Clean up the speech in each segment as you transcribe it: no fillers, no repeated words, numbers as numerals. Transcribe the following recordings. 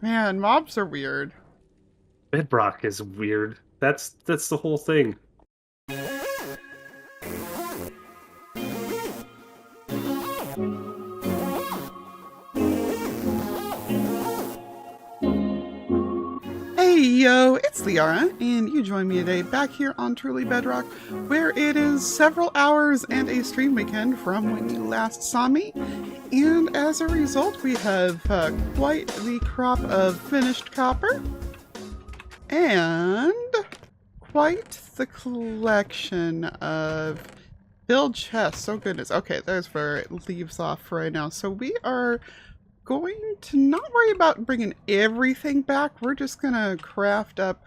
Man, mobs are weird. Bedrock is weird. That's the whole thing. Hey yo, it's Lyarrah, and you join me today back here on Truly Bedrock, where it is several hours and a stream weekend from when you last saw me. And as a result, we have quite the crop of finished copper and quite the collection of build chests. Oh goodness. Okay, there's where it leaves off for right now. So we are going to not worry about bringing everything back. We're just gonna craft up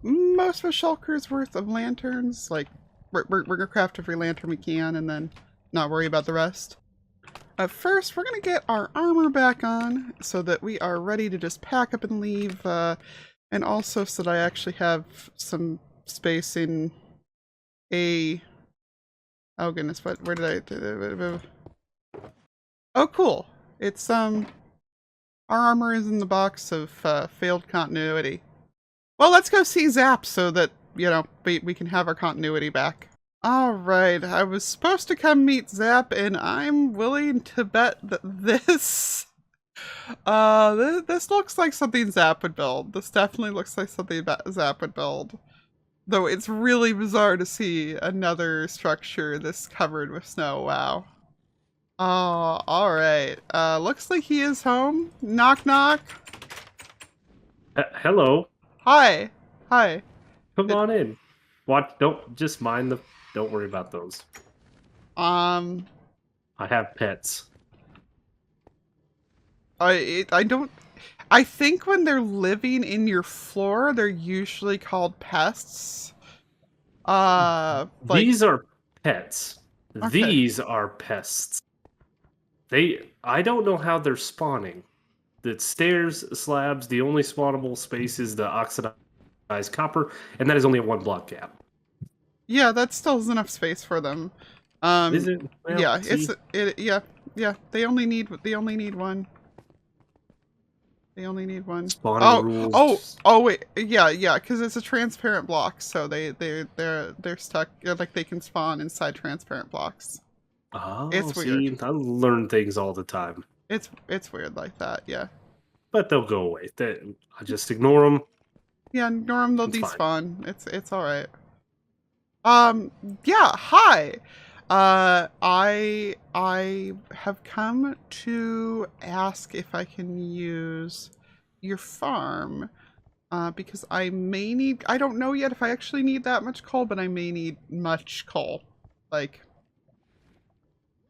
most of a shulker's worth of lanterns. Like, we're gonna craft every lantern we can and then not worry about the rest. First, we're gonna get our armor back on so that we are ready to just pack up and leave. And also so that I actually have some space in a... Oh goodness, where did I... Oh cool. It's, our armor is in the box of failed continuity. Well, let's go see Zap so that, you know, we can have our continuity back. Alright, I was supposed to come meet Zap, and I'm willing to bet that this... this looks like something Zap would build. This definitely looks like something Zap would build. Though it's really bizarre to see another structure this covered with snow. Wow. Oh, alright. Looks like he is home. Knock knock. Hello. Hi. Hi. Come It, on in. Watch. Don't just mind the. Don't worry about those. um, I have pets. I don't... I think when they're living in your floor, they're usually called pests. Like, These are pets. okay. These are pests. I don't know how they're spawning. The stairs, slabs, the only spawnable space is the oxidized copper, and that is only a 1 block gap. Yeah, that still is enough space for them. Is it? Well, Yeah, see, yeah, they only need one. They only need one. spawning rules. Oh wait, yeah, because it's a transparent block, so they're stuck. Like they can spawn inside transparent blocks. Oh, It's weird. see, I learn things all the time, It's weird like that. Yeah, but they'll go away. I just ignore them. yeah. Norm, they'll It's fine. despawn. It's all right. Um, yeah. Hi. I have come to ask if I can use your farm. Because I may need, I don't know yet if I actually need that much coal, but I may need much coal. Like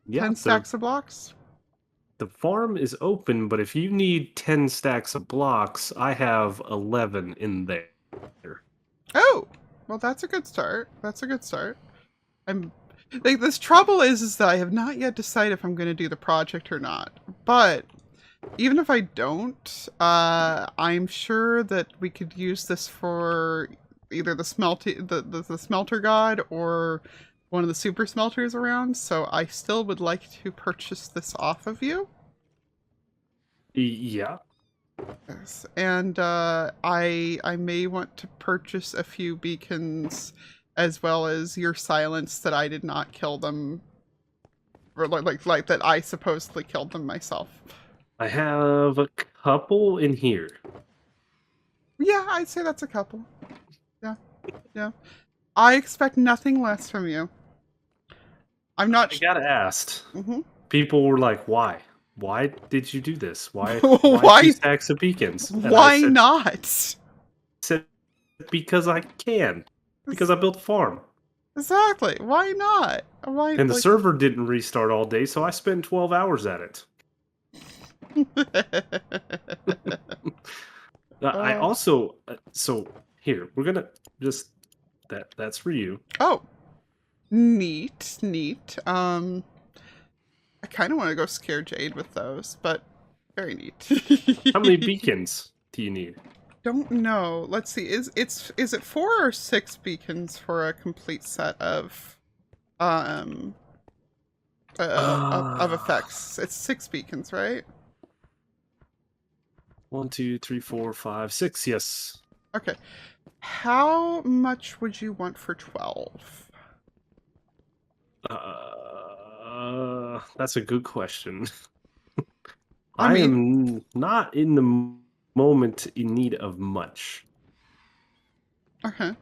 Yeah, 10 stacks of blocks? the farm is open, but if you need 10 stacks of blocks, I have 11 in there. Oh, well, that's a good start. That's a good start. I'm, like, this trouble is that I have not yet decided if I'm going to do the project or not. But even if I don't, I'm sure that we could use this for either the smelter god or one of the super smelters around. So I still would like to purchase this off of you. Yeah. Yes. And I may want to purchase a few beacons as well as your silence that I did not kill them, or like that I supposedly killed them myself. I have a couple in here. Yeah, I'd say that's a couple. Yeah, yeah. I expect nothing less from you. I'm not. I gotta ask. Mhm. People were like, "Why? Why did you do this? Why? Why two Why? stacks of beacons?" And I Why not? said because I can. Because I built a farm. Exactly. Why not? Why And the like? server didn't restart all day, so I spent 12 hours at it. I also so here, we're gonna just that's for you. Oh, neat, neat. I kind of want to go scare Jade with those, but very neat. How many beacons do you need? Don't know. Let's see. Is it 4 or 6 beacons for a complete set of um of Uh, effects? It's 6 beacons, right? 1, 2, 3, 4, 5, 6. Yes. Okay. How much would you want for 12? That's a good question. I I mean, am not in the moment in need of much. okay.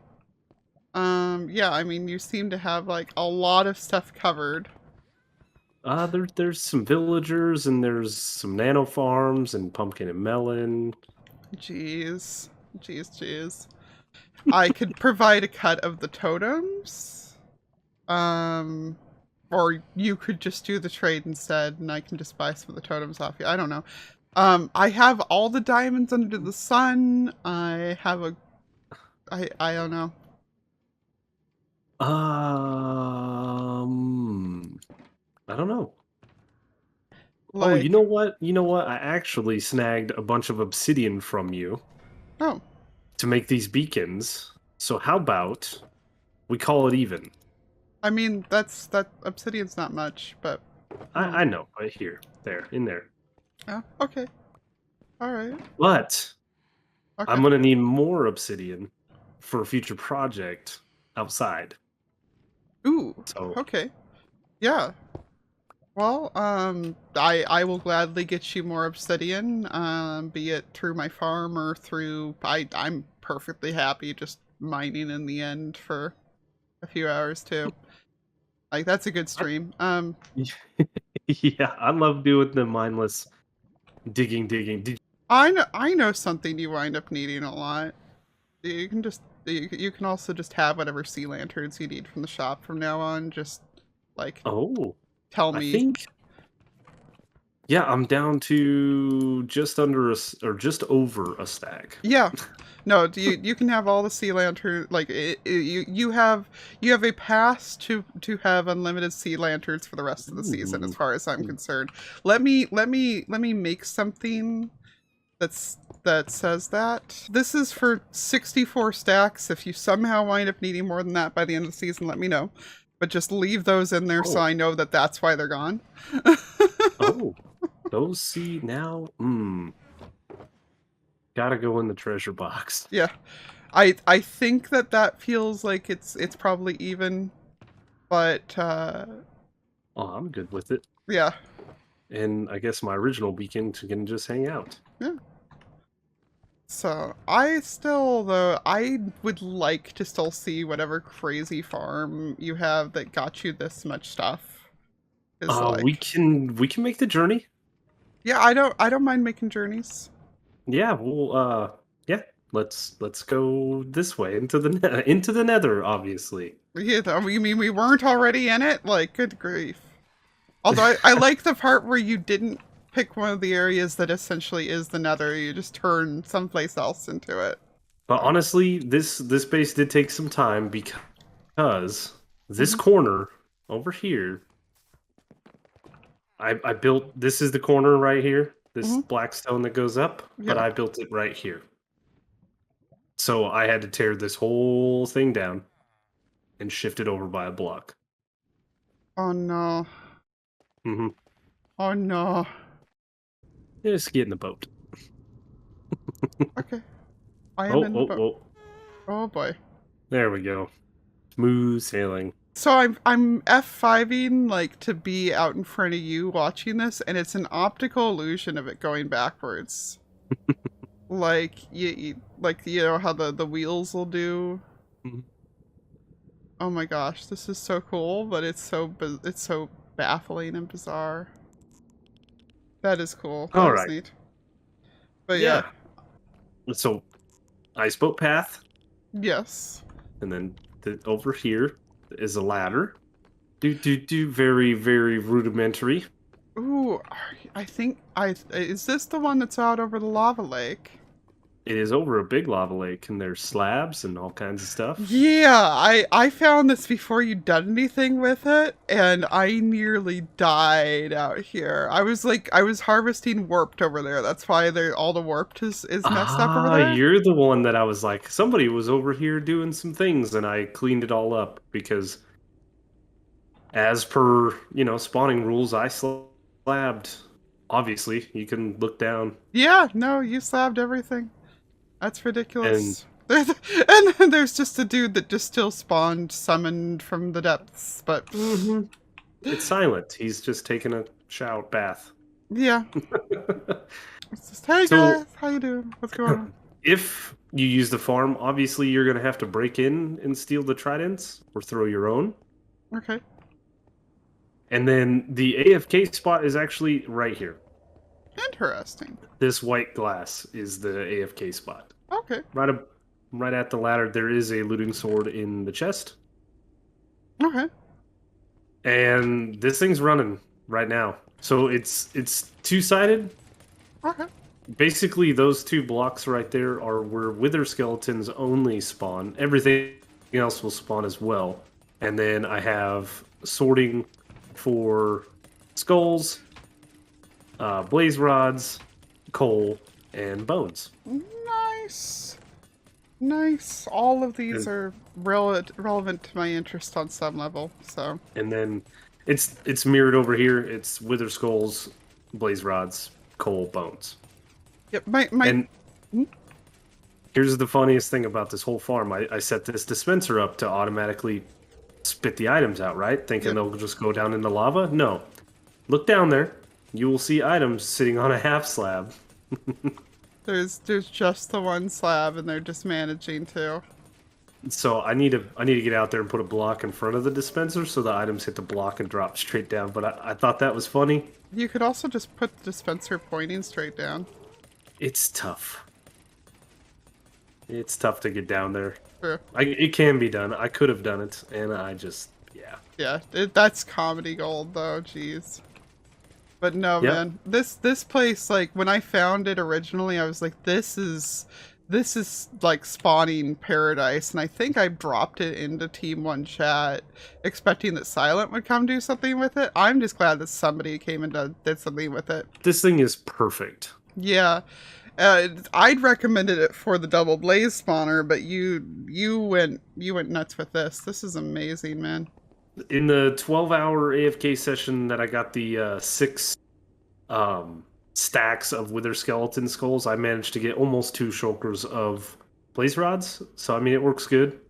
Yeah, I mean, you seem to have like a lot of stuff covered. There's some villagers and there's some nano farms and pumpkin and melon. Jeez. Jeez. I could provide a cut of the totems. Um, or you could just do the trade instead, and I can just buy some of the totems off you. I don't know. I have all the diamonds under the sun. I have a, I don't know. I don't know. Oh, you Like, know what? You know what? I actually snagged a bunch of obsidian from you oh, to make these beacons. So how about we call it even? I mean, that obsidian's not much, but I know, right here, there, in there. oh, okay, all right, But okay. I'm gonna need more obsidian for a future project outside. Ooh, So, okay, yeah. Well, I will gladly get you more obsidian, be it through my farm or through I'm perfectly happy just mining in the end for a few hours too. Like that's a good stream. yeah, I love doing the mindless digging. I know something you wind up needing a lot. You can just you can also just have whatever sea lanterns you need from the shop from now on. Just like Oh, tell I me. think yeah, I'm down to just under or just over a stack. Yeah. No, you can have all the sea lantern like you have a pass to have unlimited sea lanterns for the rest of the season as Ooh. far as I'm concerned. Let me make something that says that. This is for 64 stacks. If you somehow wind up needing more than that by the end of the season, let me know. But just leave those in there so Oh, I know that that's why they're gone. oh, those see now. Gotta go in the treasure box. Yeah. I think that feels like it's probably even, but Oh, I'm good with it. yeah. And I guess my original beacon can just hang out. Yeah. So I still though I would like to still see whatever crazy farm you have that got you this much stuff. Is We like can make the journey. yeah, I don't mind making journeys. Yeah, yeah. Let's go this way into the into the Nether, obviously. Yeah, you mean we weren't already in it? Like, good grief. Although I like the part where you didn't pick one of the areas that essentially is the Nether. You just turn someplace else into it. But honestly, this base did take some time because this Mhm. corner over here, I built. This is the corner right here. This Mhm. black stone that goes up, but Yeah. I built it right here. So I had to tear this whole thing down and shift it over by a block. Oh no. hmm Oh no. Just get in the boat. Okay. I am Oh, in the oh, boat. oh. Oh boy. There we go. Smooth sailing. So I'm F5ing like to be out in front of you watching this, and it's an optical illusion of it going backwards. Like like you know how the wheels will do. Mhm. Oh my gosh, this is so cool, but it's so baffling and bizarre. That is cool. All That is right. neat. But yeah, Yeah. So ice boat path, yes. and then over here is a ladder. Do very rudimentary. Ooh, I think I is this the one that's out over the lava lake? It is over a big lava lake, and there's slabs and all kinds of stuff. Yeah, I found this before you'd done anything with it, and I nearly died out here. I was harvesting warped over there. That's why all the warped is messed up over Ah, there. you're the one that I was like, somebody was over here doing some things, and I cleaned it all up because, as per spawning rules, I slabbed obviously, you can look down Yeah, no, you slabbed everything. That's and ridiculous. And then there's just a dude that just still spawned, summoned from the depths, but mhm, it's silent. He's just taking a shower bath. yeah. It's just, hey So guys, how you doing? What's going on? if you use the farm, obviously you're going to have to break in and steal the tridents or throw your own. Okay. And then the AFK spot is actually right here. Interesting. This white glass is the AFK spot. Okay. Right at the ladder, there is a looting sword in the chest. Okay. And this thing's running right now. So it's two-sided. Okay. Basically, those two blocks right there are where wither skeletons only spawn. Everything else will spawn as well. And then I have sorting for skulls, blaze rods, coal, and bones. Nice. Nice. All of these And, are relevant to my interest on some level, so. and then it's mirrored over here. It's wither skulls, blaze rods, coal, bones. Yep, my And here's the funniest thing about this whole farm. I set this dispenser up to automatically spit the items out, right? Thinking Yep. they'll just go down in the lava. No. Look down there. You will see items sitting on a half slab. There's just the one slab and they're just managing to. So I need to get out there and put a block in front of the dispenser so the items hit the block and drop straight down. But I thought that was funny. You could also just put the dispenser pointing straight down. It's tough. It's tough to get down there. True. It can be done. I could have done it, and I just, yeah. Yeah, that's comedy gold though, jeez. But no, Yep. man. This place, like when I found it originally, I was like, this is like spawning paradise, and I think I dropped it into Team One chat, expecting that Silent would come do something with it. I'm just glad that somebody came and did something with it. This thing is perfect. Yeah. I'd recommended it for the double blaze spawner, but you went nuts with this. This is amazing, man. In the 12-hour AFK session that I got the 6 stacks of wither skeleton skulls, I managed to get almost 2 shulkers of blaze rods. So, I mean, it works good.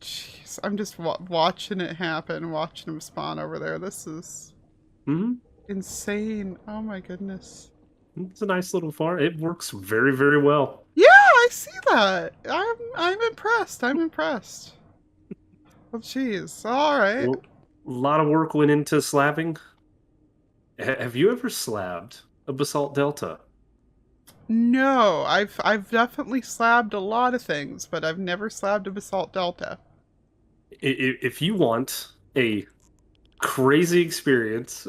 Jeez, I'm just watching it happen, watching him spawn over there. This is insane. Oh my goodness. It's a nice little farm. It works very, very well. Yeah, I see that. I'm impressed. I'm impressed. Well, jeez. All right. Well, a lot of work went into slabbing. Have you ever slabbed a basalt delta? No, I've definitely slabbed a lot of things, but I've never slabbed a basalt delta. If you want a crazy experience,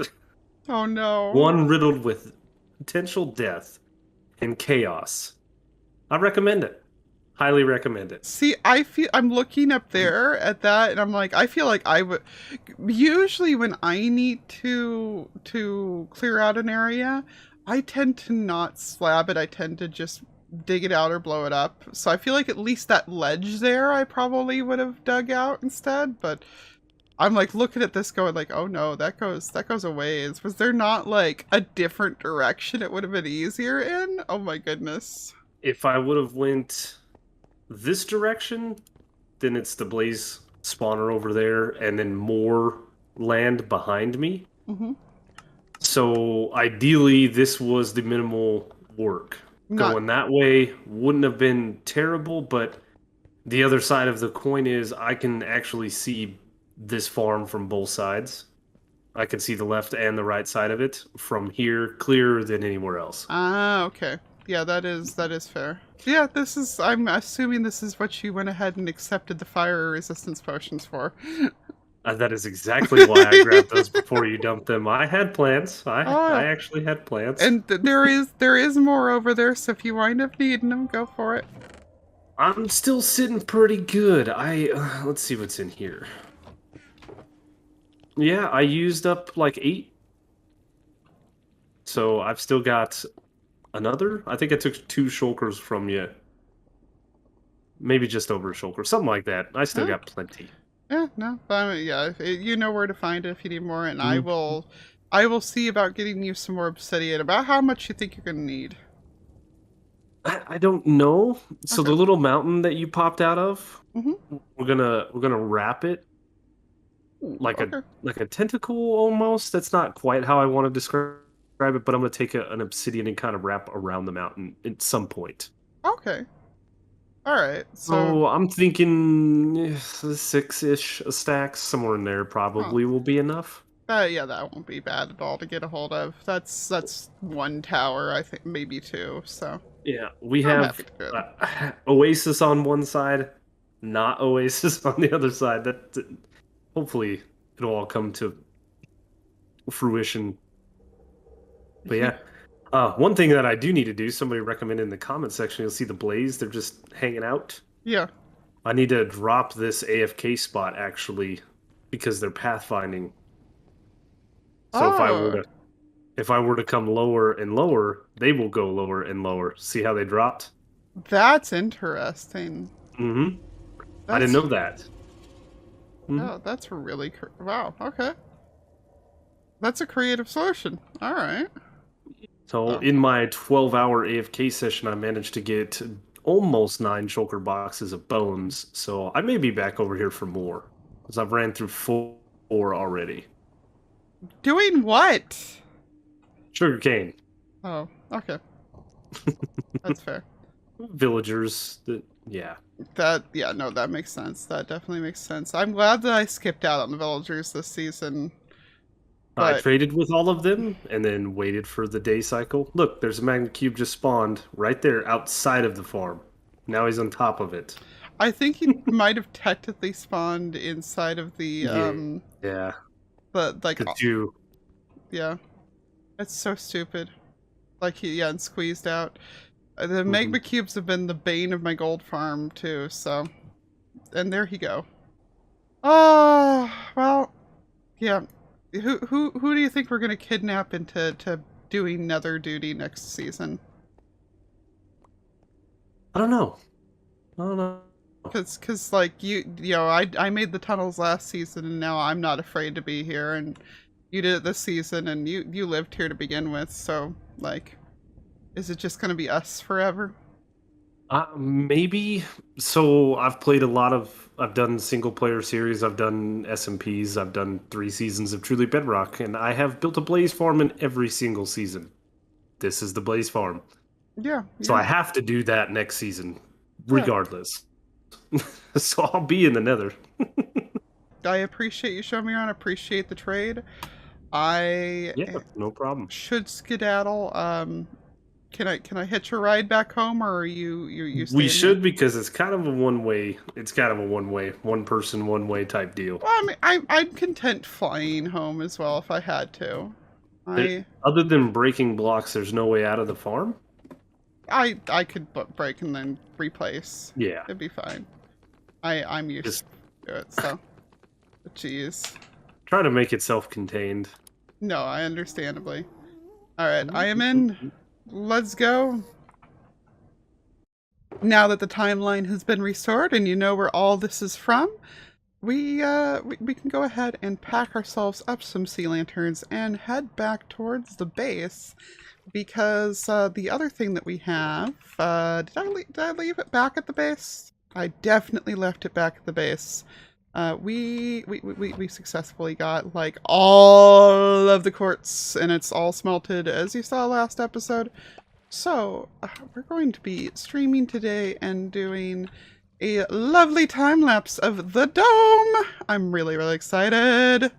Oh no. one riddled with potential death and chaos, I recommend it. Highly recommend it. See, I'm looking up there at that, and I'm like, I feel like I would. Usually, when I need to clear out an area, I tend to not slab it. I tend to just dig it out or blow it up. So I feel like at least that ledge there, I probably would have dug out instead. But I'm like looking at this, going like, oh no, that goes a ways. Was there not like a different direction it would have been easier in? Oh my goodness. If I would have went this direction, then it's the blaze spawner over there, and then more land behind me. Mm-hmm. So ideally, this was the minimal work. Going that way wouldn't have been terrible, but the other side of the coin is I can actually see this farm from both sides. I can see the left and the right side of it from here clearer than anywhere else. Ah, okay. Yeah, that is fair. Yeah, I'm assuming this is what you went ahead and accepted the fire resistance potions for. That is exactly why I grabbed those before you dumped them. I had plans. I actually had plans. And there is more over there, so if you wind up needing them, go for it. I'm still sitting pretty good. Let's see what's in here. Yeah, I used up like 8. So I've still got another. I think I took 2 shulkers from you. Maybe just over a shulker. Something like that. I still got plenty. Yeah, no, but yeah, you know where to find it if you need more, and I will I will see about getting you some more obsidian. About how much you think you're gonna need. I don't know. So Okay. the little mountain that you popped out of, Mm-hmm. we're gonna wrap it Ooh, like a okay. like a tentacle almost. That's not quite how I want to describe it, but I'm gonna take an obsidian and kind of wrap around the mountain at some point. Okay. All right. So, So I'm thinking 6-ish stacks, somewhere in there huh. probably will be enough. Yeah, that won't be bad at all to get a hold of. That's one tower, I think, maybe two. So Yeah, we I'm happy have to do it. Oasis on one side, not Oasis on the other side. That hopefully it'll all come to fruition. But yeah, one thing that I do need to do, somebody recommended in the comment section, you'll see the blaze. They're just hanging out. Yeah. I need to drop this AFK spot actually because they're pathfinding. So Oh, if I were to come lower and lower, they will go lower and lower. See how they dropped? that's interesting. Mm-hmm. I didn't That's know that. Mhm. oh, that's really wow. Okay, that's a creative solution. All right. So Oh, in my 12-hour AFK session, I managed to get almost 9 shulker boxes of bones. So I may be back over here for more because I've ran through four already. doing what? Sugarcane, Oh, okay. That's fair. villagers. Yeah. That yeah, no, that makes sense. That definitely makes sense. I'm glad that I skipped out on the villagers this season, I but traded with all of them and then waited for the day cycle. Look, there's a magnet cube just spawned right there outside of the farm. Now he's on top of it. I think he might have technically spawned inside of Yeah. Yeah. the like The two. yeah. It's so stupid. Like he yeah, and squeezed out. The Mhm. magma cubes have been the bane of my gold farm too. So and there he go. Oh well, yeah. Who do you think we're gonna kidnap into doing Nether duty next season? I don't know. I don't know. Cause like you know I made the tunnels last season and now I'm not afraid to be here and you did it this season and you lived here to begin with, so like is it just gonna be us forever? Maybe. So I've played a lot of. I've done single player series. I've done SMPs. I've done 3 seasons of Truly Bedrock, and I have built a blaze farm in every single season. This is the blaze farm, Yeah, so yeah, I have to do that next season, yeah. regardless. So I'll be in the Nether. I appreciate you showing me around. Appreciate the trade. I Yeah, no problem. should skedaddle. Can I hitch a ride back home, or are you We staying here? should because it's kind of a one way. It's kind of a one way, one person, one way type deal. Well, I mean, I'm content flying home as well if I had to. There, I other than breaking blocks, there's no way out of the farm. I could break and then replace. Yeah, It'd be fine. I'm used just to it, so. Jeez. try to make it self-contained. No, I understandably. All right, I am in. Let's go. Now that the timeline has been restored and you know where all this is from, we can go ahead and pack ourselves up some sea lanterns and head back towards the base because the other thing that we have, did I leave it back at the base? I definitely left it back at the base. We successfully got like all of the quartz and it's all smelted as you saw last episode. So we're going to be streaming today and doing a lovely time lapse of the dome. I'm really, really excited.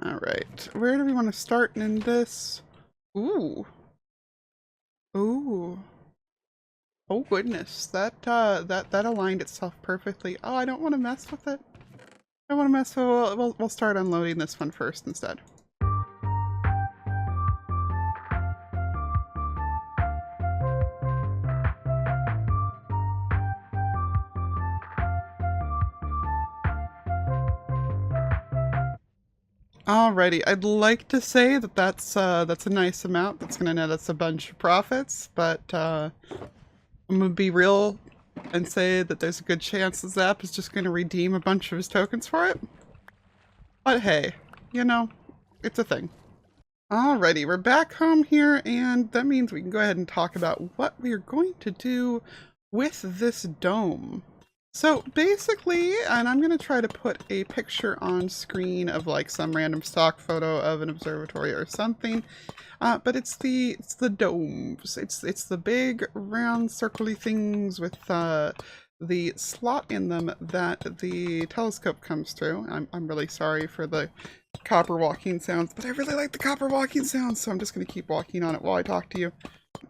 All right, where do we want to start in this? Ooh, ooh, oh goodness, that aligned itself perfectly. Oh, I don't want to mess with it. I don't want to mess with it. We'll start unloading this one first instead. Alrighty, I'd like to say that that's a nice amount. That's gonna net us a bunch of profits, but I'm gonna be real and say that there's a good chance the Zap is just gonna redeem a bunch of his tokens for it. But hey, you know, it's a thing. Alrighty, we're back home here, and that means we can go ahead and talk about what we are going to do with this dome. So basically, and I'm going to try to put a picture on screen of like some random stock photo of an observatory or something, but it's the domes. It's the big round circly things with the slot in them that the telescope comes through. I'm really sorry for the copper walking sounds, but I really like the copper walking sounds, so I'm just going to keep walking on it while I talk to you.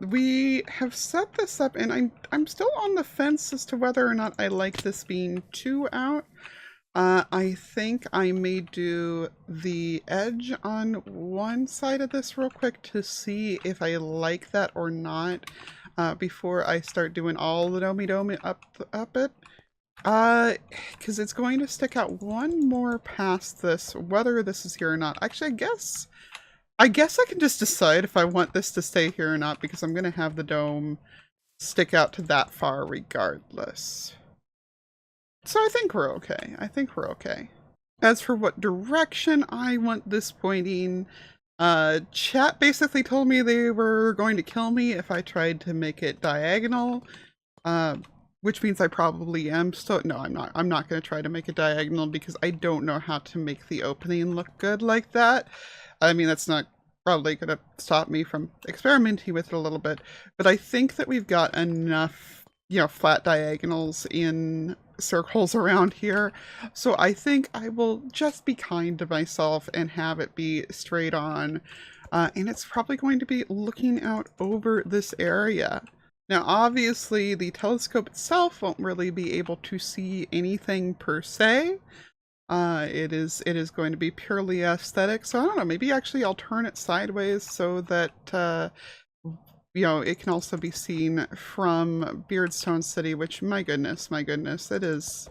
We have set this up, and I'm still on the fence as to whether or not I like this being too out. I think I may do the edge on one side of this real quick to see if I like that or not before I start doing all the domy up it. Because it's going to stick out one more past this, whether this is here or not. Actually, I guess I can just decide if I want this to stay here or not, because I'm going to have the dome stick out to that far regardless. So I think we're okay. I think we're okay. As for what direction I want this pointing, chat basically told me they were going to kill me if I tried to make it diagonal. Which means I probably am still. No, I'm not. I'm not going to try to make it diagonal because I don't know how to make the opening look good like that. I mean, that's not probably going to stop me from experimenting with it a little bit. But I think that we've got enough, flat diagonals in circles around here. So I think I will just be kind to myself and have it be straight on. And it's probably going to be looking out over this area. Now, obviously, the telescope itself won't really be able to see anything per se. It is going to be purely aesthetic. So I don't know, maybe actually I'll turn it sideways so that, it can also be seen from Beardstone City, which, my goodness, it is...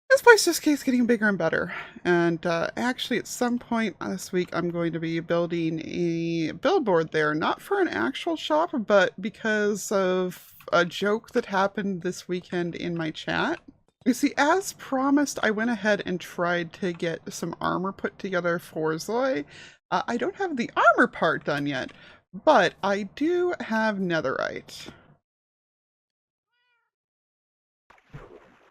This place just keeps getting bigger and better. And actually, at some point this week, I'm going to be building a billboard there, not for an actual shop, but because of a joke that happened this weekend in my chat. You see, as promised, I went ahead and tried to get some armor put together for Zoe. I don't have the armor part done yet, but I do have netherite.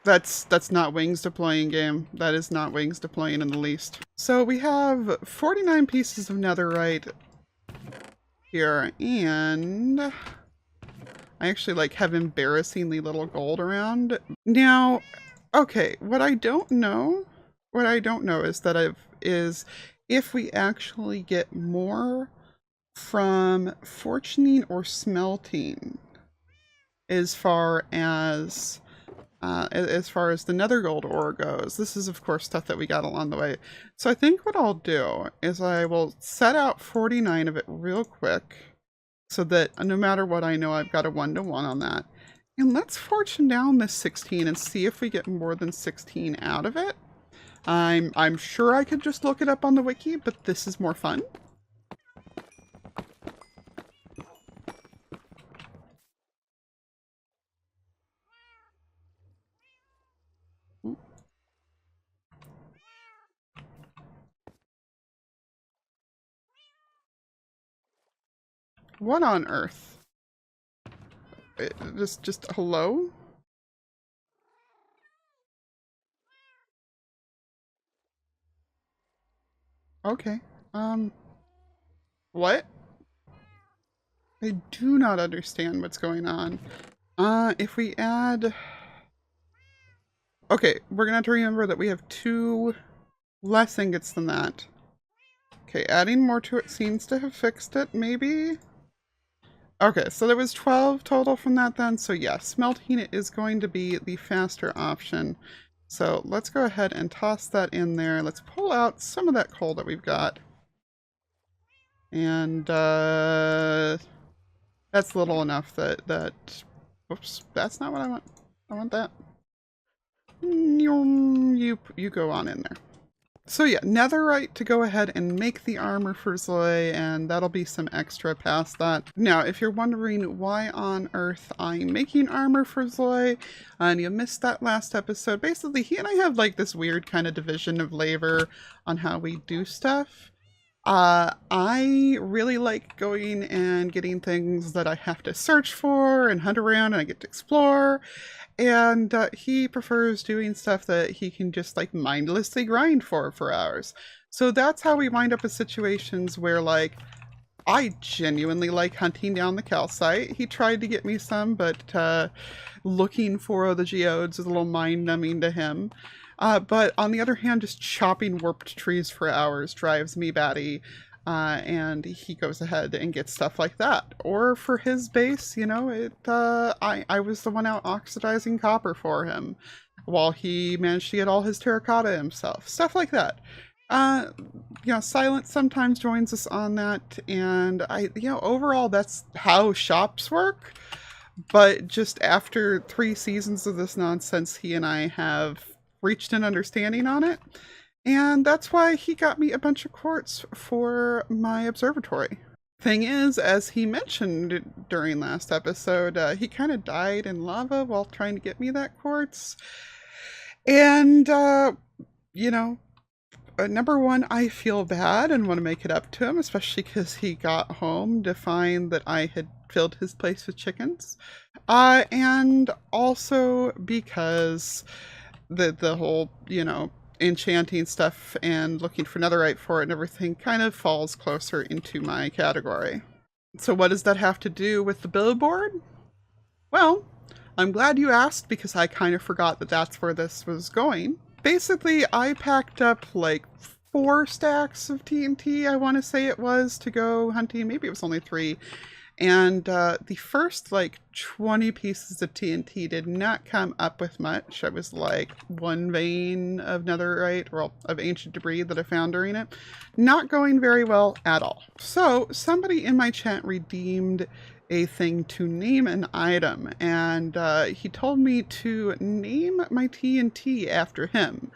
That's not wings deploying, game. That is not wings deploying in the least. So we have 49 pieces of netherite here, and I actually have embarrassingly little gold around. Now, okay, what I don't know is if we actually get more from fortuning or smelting as far as the nether gold ore goes. This is, of course, stuff that we got along the way. So I think what I'll do is I will set out 49 of it real quick so that no matter what, I know I've got a 1-to-1 on that. And let's fortune down this 16 and see if we get more than 16 out of it. I'm sure I could just look it up on the wiki, but this is more fun. What on earth? Just hello? Okay. What? I do not understand what's going on. If we add... Okay, we're gonna have to remember that we have 2 less ingots than that. Okay, adding more to it seems to have fixed it, maybe? Okay, so there was 12 total from that then, so yeah, smelting it is going to be the faster option. So let's go ahead and toss that in there. Let's pull out some of that coal that we've got. And that's little enough that whoops, that's not what I want. I want that. You go on in there. So yeah, netherite to go ahead and make the armor for Zoe, and that'll be some extra past that. Now, if you're wondering why on earth I'm making armor for Zoe, and you missed that last episode, basically he and I have this weird kind of division of labor on how we do stuff. I really like going and getting things that I have to search for and hunt around and I get to explore. And he prefers doing stuff that he can just like mindlessly grind for hours. So that's how we wind up in situations where like I genuinely like hunting down the calcite. He tried to get me some, but looking for the geodes is a little mind-numbing to him. But on the other hand, just chopping warped trees for hours drives me batty. And he goes ahead and gets stuff like that. Or for his base, you know, I was the one out oxidizing copper for him while he managed to get all his terracotta himself. Stuff like that. Uh, Silence sometimes joins us on that, and overall, that's how shops work. But just after 3 seasons of this nonsense, he and I have reached an understanding on it. And that's why he got me a bunch of quartz for my observatory. Thing is, as he mentioned during last episode, he kind of died in lava while trying to get me that quartz. And, you know, number one, I feel bad and want to make it up to him, especially because he got home to find that I had filled his place with chickens. And also because the whole, enchanting stuff and looking for netherite for it and everything kind of falls closer into my category. So what does that have to do with the billboard? Well, I'm glad you asked because I kind of forgot that that's where this was going. Basically, I packed up like 4 stacks of TNT, I want to say it was, to go hunting. Maybe it was only 3. And the first like 20 pieces of TNT did not come up with much. It was like 1 vein of netherite, well, of ancient debris that I found during it. Not going very well at all. So somebody in my chat redeemed a thing to name an item, and he told me to name my TNT after him.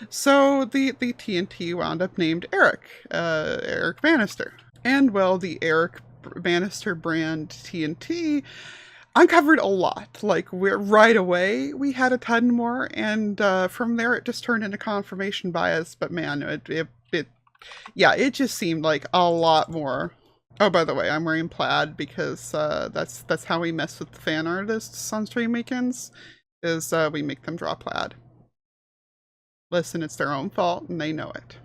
So the TNT wound up named Eric Bannister. And well, the Eric Bannister brand TNT uncovered a lot. Like right away we had a ton more, and from there it just turned into confirmation bias. But man, it just seemed like a lot more. Oh, by the way, I'm wearing plaid because that's how we mess with the fan artists on stream weekends. Is we make them draw plaid. Listen, it's their own fault and they know it.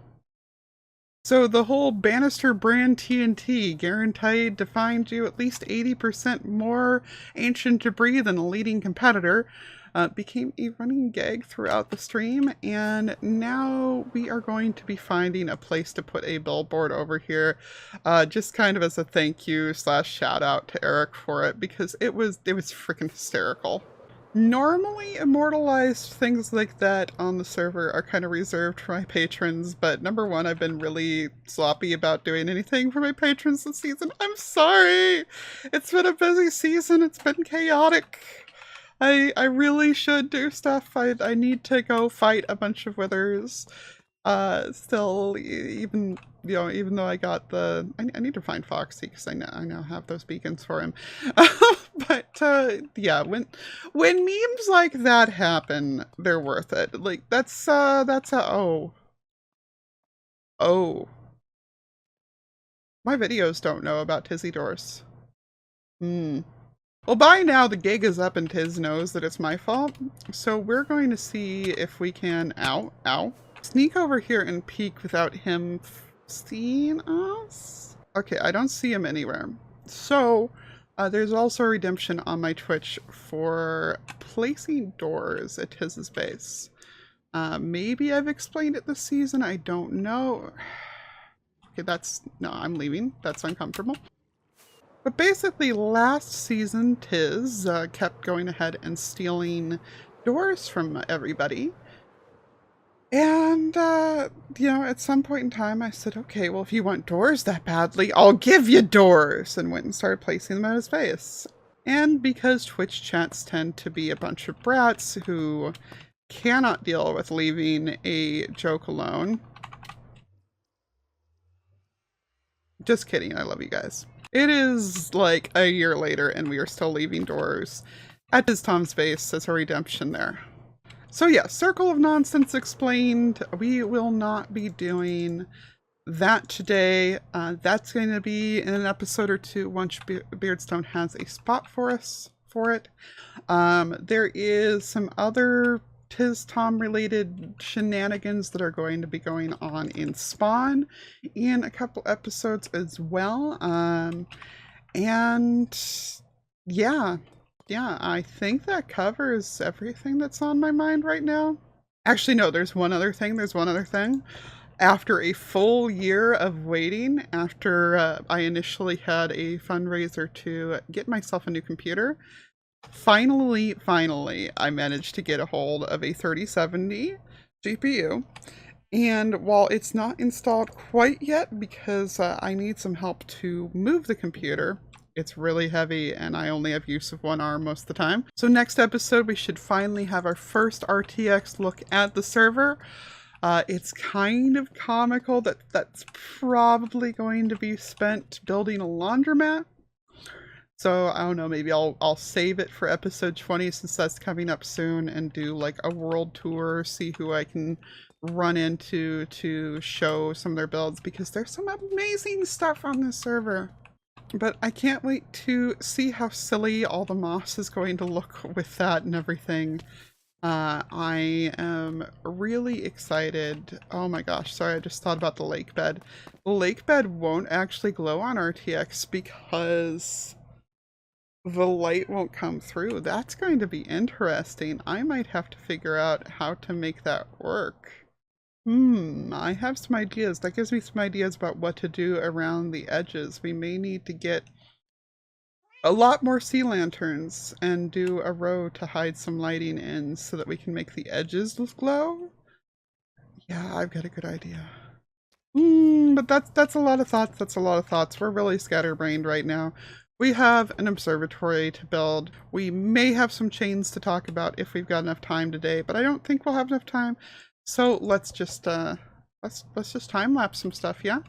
So the whole Bannister brand TNT guaranteed to find you at least 80% more ancient debris than a leading competitor became a running gag throughout the stream, and now we are going to be finding a place to put a billboard over here, just kind of as a thank you / shout out to Eric for it, because it was freaking hysterical. Normally, immortalized things like that on the server are kind of reserved for my patrons, but number one, I've been really sloppy about doing anything for my patrons this season. I'm sorry! It's been a busy season, it's been chaotic. I really should do stuff. I need to go fight a bunch of withers. Still, even though I got the, I need to find Foxy because I now have those beacons for him. But yeah, when memes like that happen, they're worth it. Like that's oh. My videos don't know about Tizzy Doors. Well, by now the gig is up and Tiz knows that it's my fault. So we're going to see if we can, sneak over here and peek without him seeing us. Okay, I don't see him anywhere. So there's also a redemption on my Twitch for placing doors at Tiz's base. Maybe I've explained it this season. I don't know. Okay, no, I'm leaving. That's uncomfortable. But basically, last season, Tiz kept going ahead and stealing doors from everybody. And, at some point in time, I said, okay, well, if you want doors that badly, I'll give you doors, and went and started placing them at his face. And because Twitch chats tend to be a bunch of brats who cannot deal with leaving a joke alone. Just kidding, I love you guys. It is like a year later and we are still leaving doors at his Tom's base as a redemption there. So yeah, Circle of Nonsense explained. We will not be doing that today. That's going to be in an episode or two once Beardstone has a spot for us for it. There is some other Tis Tom related shenanigans that are going to be going on in Spawn in a couple episodes as well. And yeah, I think that covers everything that's on my mind right now. Actually, no, there's one other thing. After a full year of waiting, after I initially had a fundraiser to get myself a new computer, finally, I managed to get a hold of a 3070 GPU. And while it's not installed quite yet because I need some help to move the computer, it's really heavy and I only have use of one arm most of the time. So next episode, we should finally have our first RTX look at the server. It's kind of comical that that's probably going to be spent building a laundromat. So I don't know, maybe I'll save it for episode 20 since that's coming up soon and do like a world tour, see who I can run into to show some of their builds because there's some amazing stuff on this server. But I can't wait to see how silly all the moss is going to look with that and everything. I am really excited. Oh my gosh, sorry, I just thought about the lake bed. The lake bed won't actually glow on RTX because the light won't come through. That's going to be interesting. I might have to figure out how to make that work. I have some ideas. That gives me some ideas about what to do around the edges. We may need to get a lot more sea lanterns and do a row to hide some lighting in so that we can make the edges glow. Yeah, I've got a good idea. But that's a lot of thoughts. We're really scatterbrained right now. We have an observatory to build. We may have some chains to talk about if we've got enough time today, but I don't think we'll have enough time. So let's just time lapse some stuff, yeah?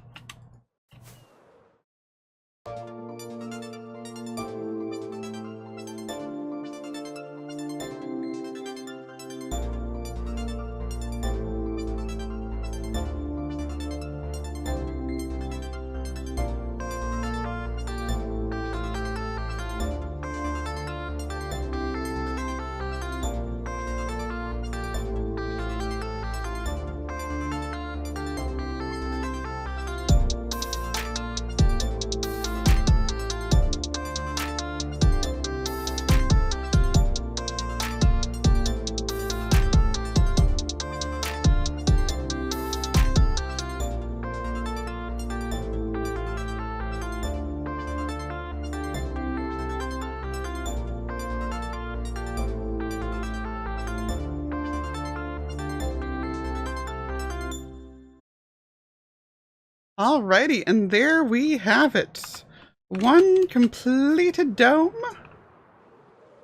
Alrighty, and there we have it. One completed dome,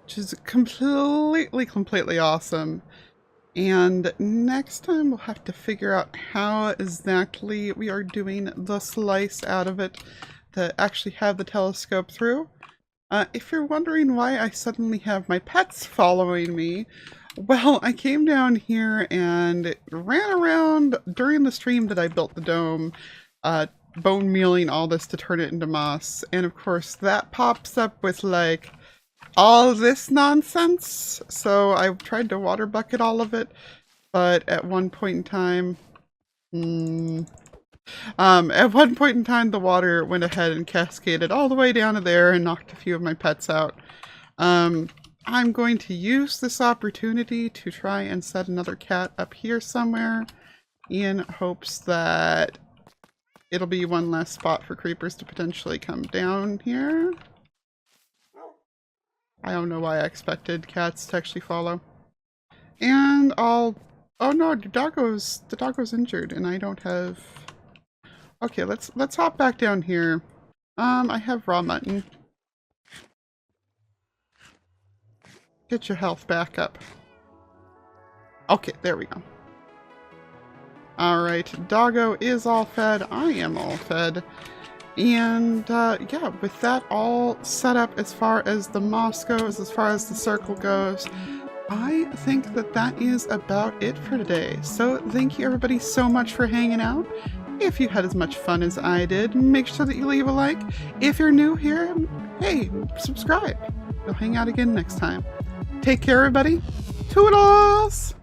which is completely awesome. And next time we'll have to figure out how exactly we are doing the slice out of it to actually have the telescope through. If you're wondering why I suddenly have my pets following me, well, I came down here and ran around during the stream that I built the dome, bone mealing all this to turn it into moss. And of course that pops up with like all this nonsense. So I tried to water bucket all of it, but at one point in time, the water went ahead and cascaded all the way down to there and knocked a few of my pets out. I'm going to use this opportunity to try and set another cat up here somewhere in hopes that it'll be one less spot for creepers to potentially come down here. I don't know why I expected cats to actually follow. And oh no, the doggo's injured and I don't have... Okay, let's hop back down here. I have raw mutton. Get your health back up. Okay, there we go. Alright, doggo is all fed. I am all fed. And yeah, with that all set up as far as the moss goes, as far as the circle goes, I think that is about it for today. So thank you everybody so much for hanging out. If you had as much fun as I did, make sure that you leave a like. If you're new here, hey, subscribe. We'll hang out again next time. Take care, everybody. Toodles!